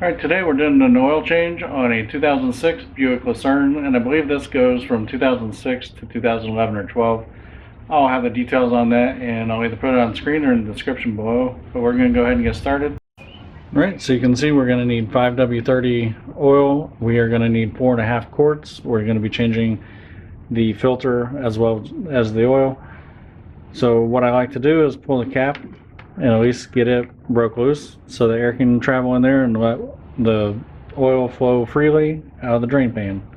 Alright, today we're doing an oil change on a 2006 Buick Lucerne, and I believe this goes from 2006 to 2011 or 12. I'll have the details on that, and I'll either put it on screen or in the description below, but we're going to go ahead and get started. Alright, so you can see we're going to need 5W30 oil. We are going to need 4.5 quarts. We're going to be changing the filter as well as the oil. So what I like to do is pull the cap and at least get it broke loose so the air can travel in there and let the oil flow freely out of the drain pan.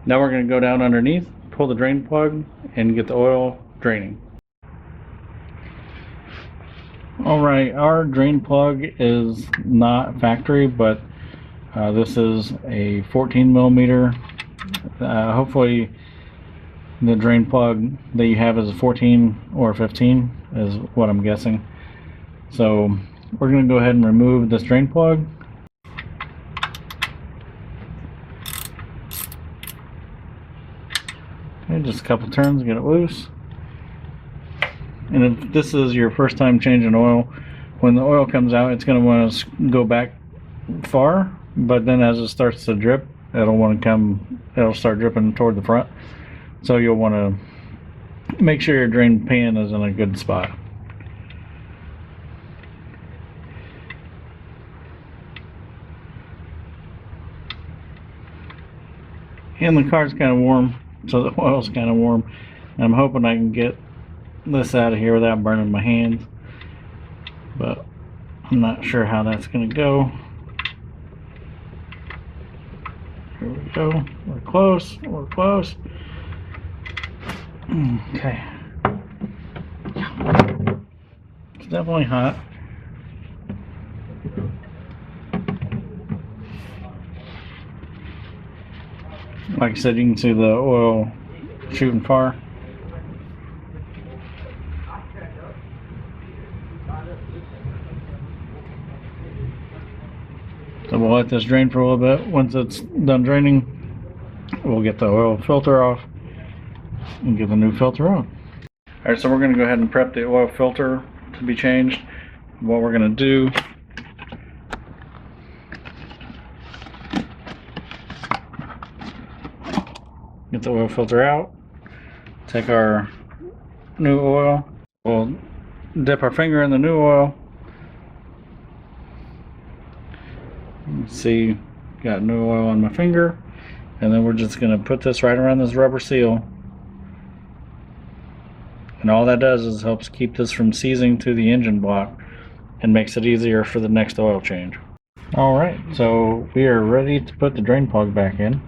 Now we're going to go down underneath, pull the drain plug, and get the oil draining. Alright, our drain plug is not factory, but this is a 14 millimeter. Hopefully the drain plug that you have is a 14 or 15 is what I'm guessing. So we're going to go ahead and remove this drain plug. Okay, just a couple turns, get it loose. And if this is your first time changing oil, when the oil comes out, it's going to want to go back far, but then as it starts to drip, it'll start dripping toward the front. So you'll want to make sure your drain pan is in a good spot. And the car's kind of warm, so the oil's kind of warm. And I'm hoping I can get this out of here without burning my hands, but I'm not sure how that's going to go. Here we go. We're close. We're close. Okay. It's definitely hot. Like I said, you can see the oil shooting far. So we'll let this drain for a little bit. Once it's done draining, we'll get the oil filter off and get the new filter on. Alright, so we're going to go ahead and prep the oil filter to be changed. What we're going to do, get the oil filter out, take our new oil, we'll dip our finger in the new oil. See, got new oil on my finger, and then we're just going to put this right around this rubber seal, and all that does is helps keep this from seizing to the engine block and makes it easier for the next oil change. Alright, so we are ready to put the drain plug back in.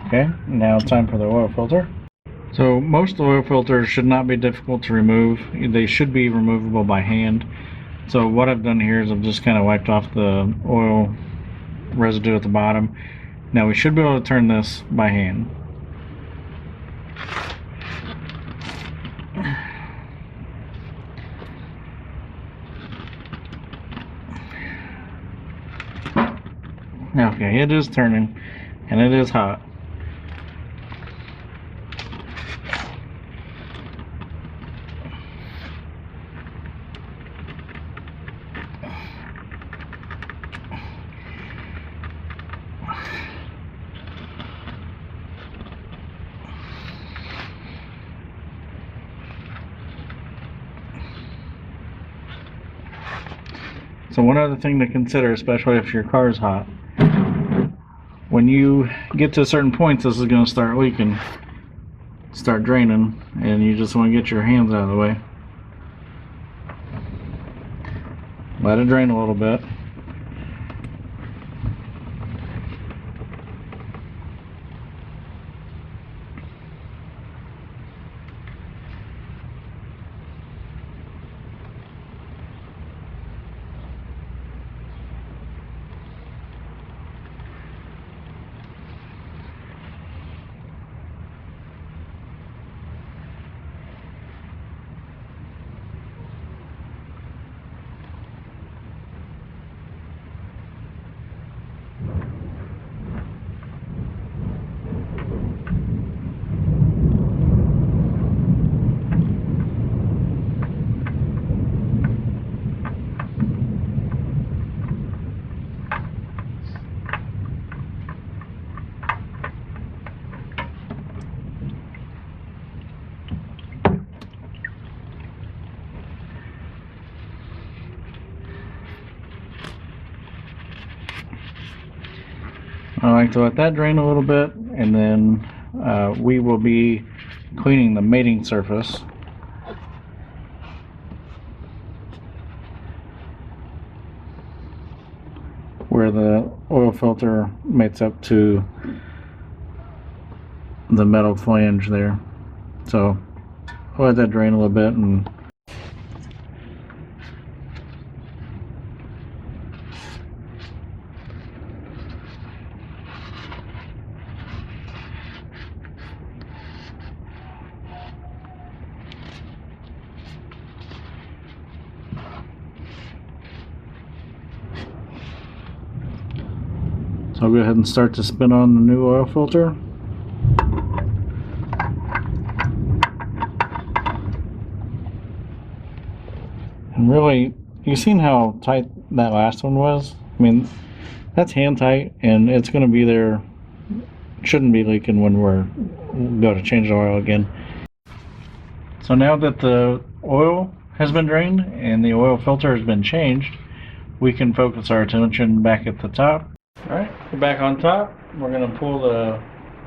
Okay, now it's time for the oil filter. So most oil filters should not be difficult to remove. They should be removable by hand. So what I've done here is I've just kind of wiped off the oil residue at the bottom. Now we should be able to turn this by hand. Okay, it is turning and it is hot. So one other thing to consider, especially if your car is hot, when you get to certain points, this is going to start leaking, start draining, and you just want to get your hands out of the way. Let it drain a little bit. I like to let that drain a little bit, and then we will be cleaning the mating surface. Where the oil filter mates up to the metal flange there. So I'll let that drain a little bit, and so I'll go ahead and start to spin on the new oil filter. And really, you've seen how tight that last one was. I mean, that's hand tight, and it's going to be there. Shouldn't be leaking when we'll go to change the oil again. So now that the oil has been drained and the oil filter has been changed, we can focus our attention back at the top. Alright, we're back on top. We're going to pull the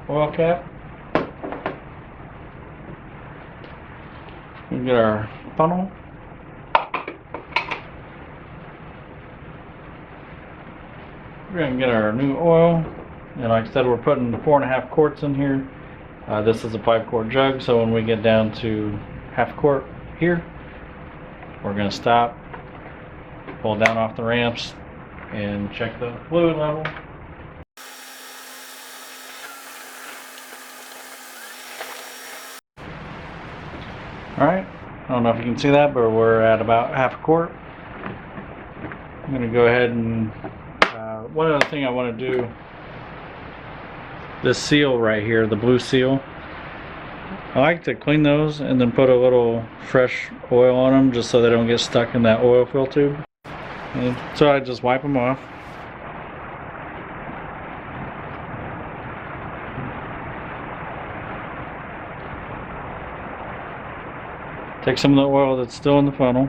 oil cap. We get our funnel. We're going to get our new oil. And like I said, we're putting 4.5 quarts in here. This is a 5-quart jug, so when we get down to half quart here, we're going to stop, pull down off the ramps, and check the fluid level. Alright, I don't know if you can see that, but we're at about half a quart. I'm going to go ahead and one other thing I want to do, this seal right here, the blue seal, I like to clean those and then put a little fresh oil on them just so they don't get stuck in that oil fill tube. And so I just wipe them off. Take some of the oil that's still in the funnel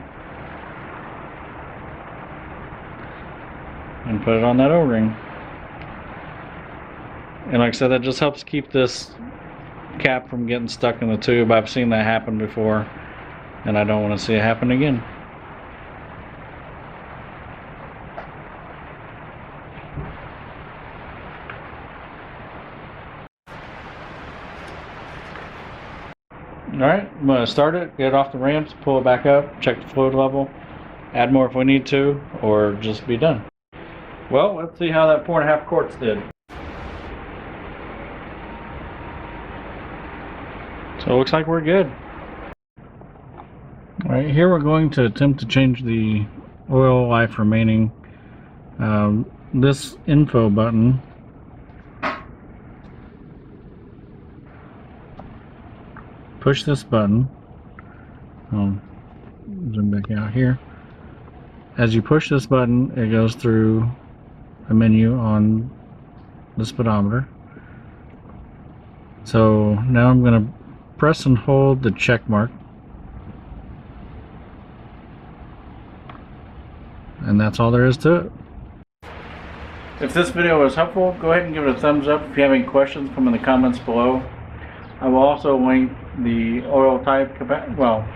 and put it on that O-ring. And like I said, that just helps keep this cap from getting stuck in the tube. I've seen that happen before, and I don't want to see it happen again. Alright, I'm going to start it, get it off the ramps, pull it back up, check the fluid level, add more if we need to, or just be done. Well, let's see how that 4.5 quarts did. So it looks like we're good. Alright, here we're going to attempt to change the oil life remaining. This info button push this button. Zoom back out here. As you push this button, it goes through a menu on the speedometer. So now I'm going to press and hold the check mark, and that's all there is to it. If this video was helpful, go ahead and give it a thumbs up. If you have any questions, come in the comments below. I will also link the oil type,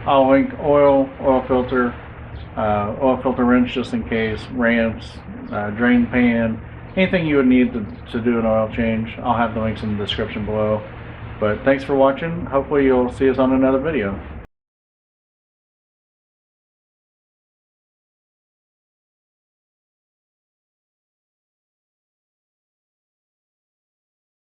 I'll link oil filter wrench just in case, ramps, drain pan, anything you would need to do an oil change. I'll have the links in the description below. But thanks for watching. Hopefully you'll see us on another video.